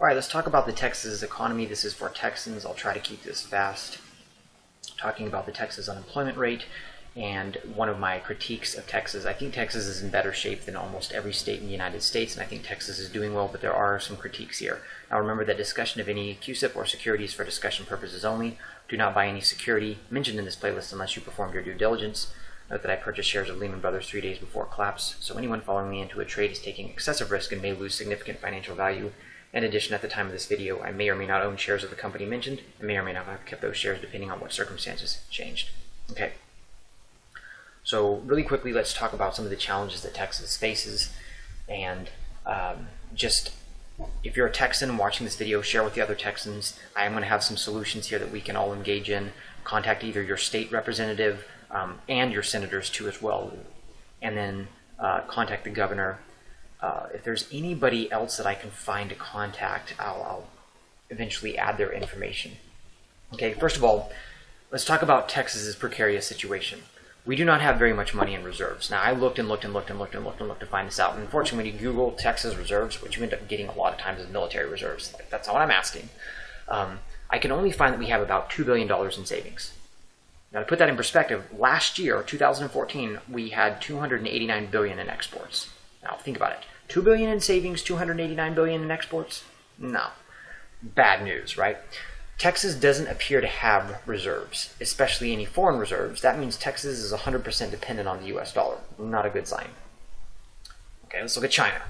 All right, let's talk about the Texas economy. This is for Texans. I'll try to keep this fast. Talking about the Texas unemployment rate and one of my critiques of Texas. I think Texas is in better shape than almost every state in the United States, and I think Texas is doing well, but there are some critiques here. Now remember that discussion of any QSIP or securities for discussion purposes only. Do not buy any security mentioned in this playlist unless you performed your due diligence. Note that I purchased shares of Lehman Brothers 3 days before it collapsed, so anyone following me into a trade is taking excessive risk and may lose significant financial value. In addition, at the time of this video, I may or may not own shares of the company mentioned. I may or may not have kept those shares depending on what circumstances changed. Okay. So really quickly, let's talk about some of the challenges that Texas faces. And just, if you're a Texan watching this video, share with the other Texans. I am going to have some solutions here that we can all engage in. Contact either your state representative and your senators too as well. And then contact the governor. If there's anybody else that I can find to contact, I'll eventually add their information. Okay, first of all, let's talk about Texas's precarious situation. We do not have very much money in reserves. Now, I looked and looked and looked and looked and looked and looked to find this out. And unfortunately, when you Google Texas reserves, what you end up getting a lot of times is military reserves. That's not what I'm asking. I can only find that we have about $2 billion in savings. Now, to put that in perspective, last year, 2014, we had $289 billion in exports. Now, think about it. $2 billion in savings, $289 billion in exports? No. Bad news, right? Texas doesn't appear to have reserves, especially any foreign reserves. That means Texas is 100% dependent on the US dollar. Not a good sign. Okay, let's look at China.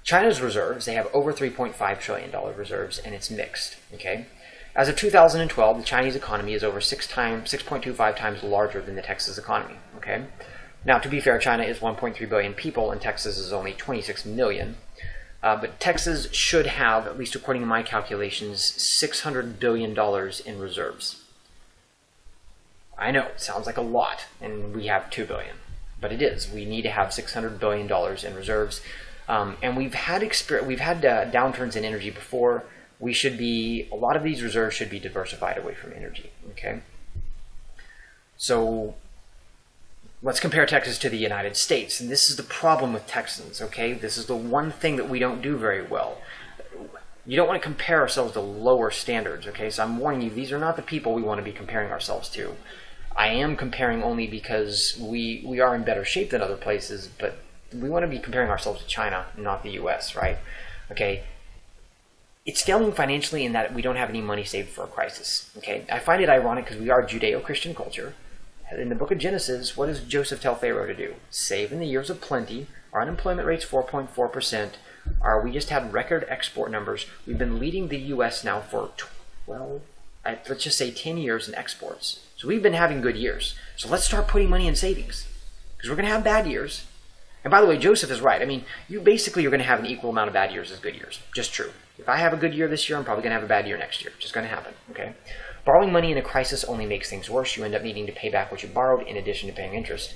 China's reserves, they have over $3.5 trillion reserves, and it's mixed. Okay? As of 2012, the Chinese economy is over 6.25 times larger than the Texas economy. Okay? Now, to be fair, China is 1.3 billion people, and Texas is only 26 million. But Texas should have, at least according to my calculations, $600 billion in reserves. I know, it sounds like a lot, and we have $2 billion. But it is. We need to have $600 billion in reserves. And we've had downturns in energy before. A lot of these reserves should be diversified away from energy. Okay? So let's compare Texas to the United States, and this is the problem with Texans, okay? This is the one thing that we don't do very well. You don't want to compare ourselves to lower standards, okay? So I'm warning you, these are not the people we want to be comparing ourselves to. I am comparing only because we are in better shape than other places, but we want to be comparing ourselves to China, not the US, right? Okay? It's failing financially in that we don't have any money saved for a crisis, okay? I find it ironic because we are a Judeo-Christian culture. In the book of Genesis, what does Joseph tell Pharaoh to do? Save in the years of plenty. Our unemployment rate's 4.4%. We just had record export numbers. We've been leading the U.S. now for, let's just say 10 years in exports. So we've been having good years. So let's start putting money in savings, because we're going to have bad years. And by the way, Joseph is right. I mean, you basically are going to have an equal amount of bad years as good years. Just true. If I have a good year this year, I'm probably going to have a bad year next year. Just going to happen, okay? Borrowing money in a crisis only makes things worse. You end up needing to pay back what you borrowed in addition to paying interest.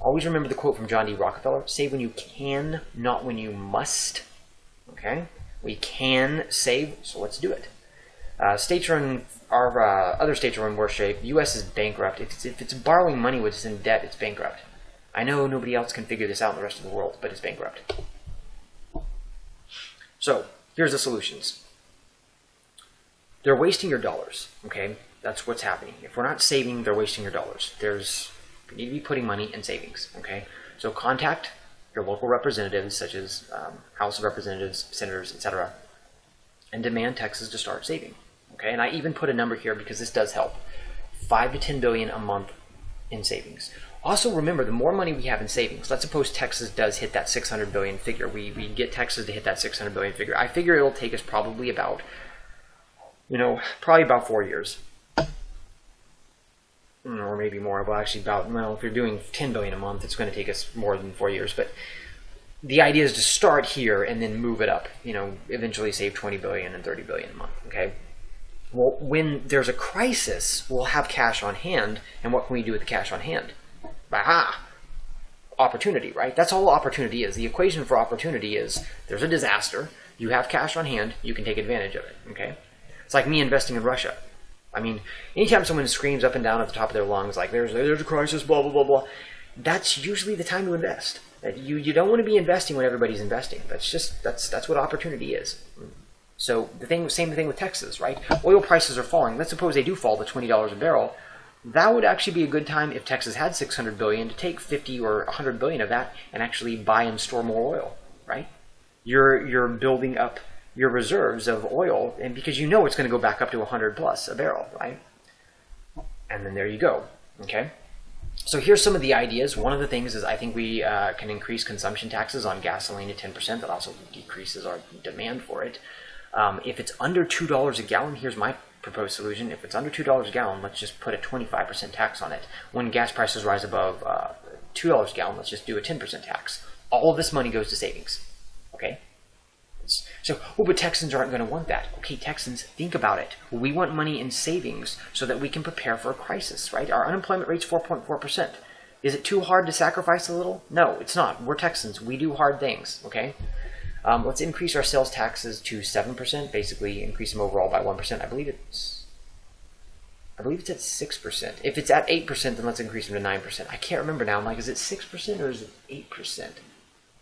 Always remember the quote from John D. Rockefeller, save when you can, not when you must. Okay? We can save, so let's do it. Other states are in worse shape. The U.S. is bankrupt. If it's borrowing money which is in debt, it's bankrupt. I know nobody else can figure this out in the rest of the world, but it's bankrupt. So, here's the solutions. They're wasting your dollars, okay? That's what's happening. If we're not saving, they're wasting your dollars. We need to be putting money in savings, okay? So contact your local representatives, such as House of Representatives, senators, etc., and demand Texas to start saving, okay? And I even put a number here because this does help. $5 to $10 billion a month in savings. Also remember, the more money we have in savings, let's suppose Texas does hit that $600 billion figure. We get Texas to hit that $600 billion figure. I figure it'll take us probably about 4 years. Or maybe more. Well, actually if you're doing $10 billion a month, it's going to take us more than 4 years. But the idea is to start here and then move it up. Eventually save $20 billion and $30 billion a month, okay? Well, when there's a crisis, we'll have cash on hand. And what can we do with the cash on hand? Aha! Opportunity, right? That's all opportunity is. The equation for opportunity is there's a disaster, you have cash on hand, you can take advantage of it, okay? It's like me investing in Russia. I mean, anytime someone screams up and down at the top of their lungs like there's a crisis, blah, blah, blah, blah, that's usually the time to invest. You don't want to be investing when everybody's investing. That's what opportunity is. So same thing with Texas, right? Oil prices are falling. Let's suppose they do fall to $20 a barrel. That would actually be a good time if Texas had 600 billion to take 50 or 100 billion of that and actually buy and store more oil, right? You're building up your reserves of oil, and because you know it's going to go back up to 100 plus a barrel, right? And then there you go, okay? So here's some of the ideas. One of the things is I think we can increase consumption taxes on gasoline to 10%. That also decreases our demand for it. If it's under $2 a gallon, here's my proposed solution. If it's under $2 a gallon, let's just put a 25% tax on it. When gas prices rise above $2 a gallon, let's just do a 10% tax. All of this money goes to savings, okay? So, oh, but Texans aren't going to want that. Okay, Texans, think about it. We want money in savings so that we can prepare for a crisis, right? Our unemployment rate's 4.4%. Is it too hard to sacrifice a little? No, it's not. We're Texans. We do hard things, okay? Let's increase our sales taxes to 7%, basically increase them overall by 1%. I believe it's at 6%. If it's at 8%, then let's increase them to 9%. I can't remember now. I'm like, is it 6% or is it 8%?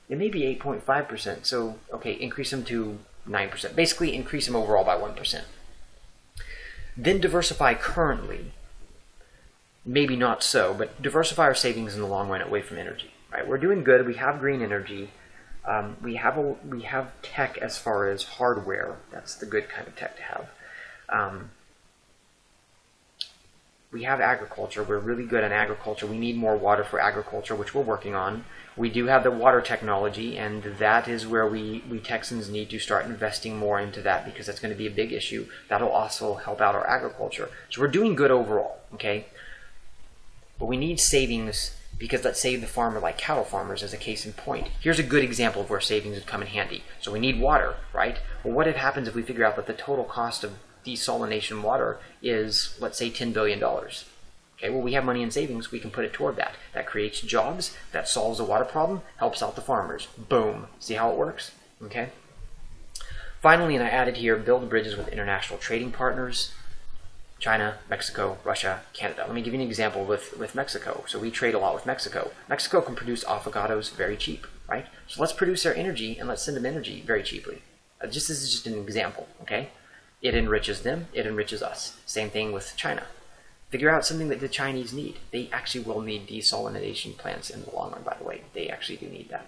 It may be 8.5%. So, okay, increase them to 9%. Basically, increase them overall by 1%. Then diversify currently. Maybe not so, but diversify our savings in the long run away from energy. Right? We're doing good. We have green energy. We have tech as far as hardware. That's the good kind of tech to have. We have agriculture. We're really good on agriculture. We need more water for agriculture, which we're working on. We do have the water technology, and that is where we Texans need to start investing more into that, because that's going to be a big issue. That'll also help out our agriculture. So we're doing good overall, okay? But we need savings, because let's say the farmer, like cattle farmers as a case in point. Here's a good example of where savings would come in handy. So we need water, right? Well, what happens if we figure out that the total cost of desalination water is, let's say, $10 billion? Okay, well, we have money in savings. We can put it toward that. That creates jobs. That solves the water problem. Helps out the farmers. Boom. See how it works? Okay. Finally, and I added here, build bridges with international trading partners. China, Mexico, Russia, Canada. Let me give you an example with Mexico. So we trade a lot with Mexico. Mexico can produce avocados very cheap, right? So let's produce their energy and let's send them energy very cheaply. This is just an example, okay? It enriches them. It enriches us. Same thing with China. Figure out something that the Chinese need. They actually will need desalination plants in the long run, by the way. They actually do need that.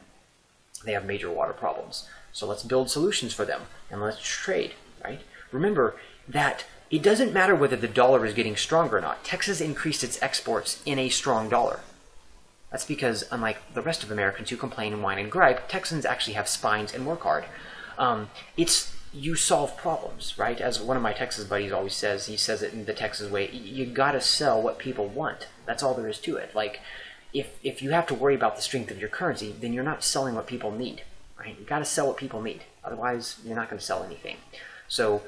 They have major water problems. So let's build solutions for them, and let's trade, right? Remember that it doesn't matter whether the dollar is getting stronger or not. Texas increased its exports in a strong dollar. That's because, unlike the rest of Americans who complain and whine and gripe, Texans actually have spines and work hard. You solve problems, right? As one of my Texas buddies always says, he says it in the Texas way, you gotta sell what people want. That's all there is to it. Like, if you have to worry about the strength of your currency, then you're not selling what people need, right? You gotta sell what people need. Otherwise, you're not gonna sell anything. So,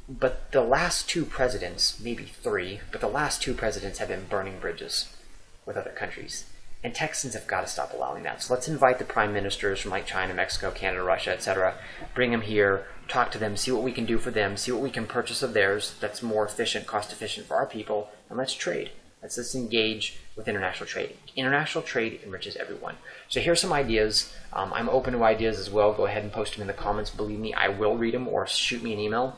but the last two presidents, maybe three, but the last two presidents have been burning bridges with other countries. And Texans have got to stop allowing that. So let's invite the prime ministers from like China, Mexico, Canada, Russia, etc. Bring them here, talk to them, see what we can do for them, see what we can purchase of theirs that's more efficient, cost efficient for our people, and let's trade. Let's engage with international trade. International trade enriches everyone. So here's some ideas. I'm open to ideas as well. Go ahead and post them in the comments. Believe me, I will read them, or shoot me an email.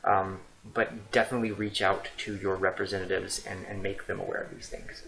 But definitely reach out to your representatives and make them aware of these things.